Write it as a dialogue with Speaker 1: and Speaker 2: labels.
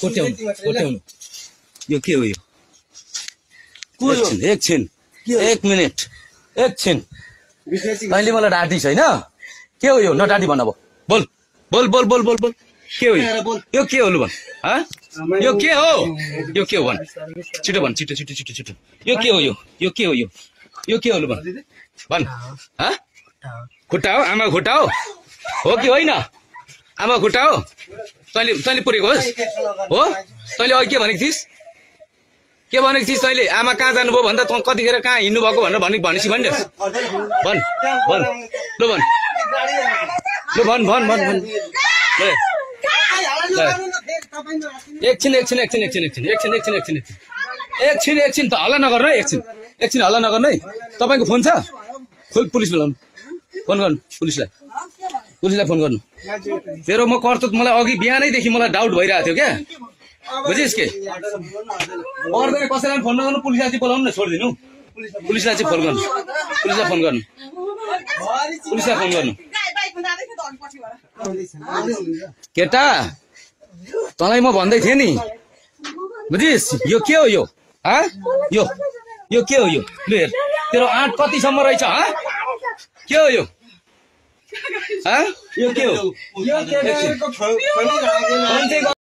Speaker 1: कोट्याउनु यो के हो यो एकछिन एक मिनट एकछिन तैँले मलाई डाँटी छैन के हो यो नडाँटी भन अब बोल बोल बोल बोल बोल बोल के हो यो के हो लु भन यो के हो भन छिटो भन छिटो छिटो छिटो छिटो यो के हो यो के हो यो के हो लु भन भन खुट्टा हो आमा खुट्टा हो कि होइन आमा खुट्टा हो तैँले पुरेको होस् हो तैँले अघि के भनेको थिइस् तैँले आमा कहाँ जानुभयो भन्दा त कतिखेर कहाँ हिँड्नु भएको भनेर भनेपछि भन्नु भन भन लु भन लु भन भन भन भन एकछिन त हल्ला नगर्नु है एकछिन हल्ला नगर्नु है तपाईँको फोन छ पुलिस बोलाउनु फोन गर्नु पुलिसलाई फोन गर्नु तेरो म कर्तुत मलाई अघि बिहानैदेखि मलाई डाउट भइरहेको थियो क्या बुझिस् के पर्दैन कसैलाई फोन नगर्नु पुलिसलाई चाहिँ बोलाउनु न छोडिदिनु पुलिसलाई चाहिँ फोन गर्नु केटा तँलाई म भन्दै थिएँ नि बुझिस् यो के हो यो के हो यो लु हेर तेरो आँट कतिसम्म रहेछ के हो यो के हो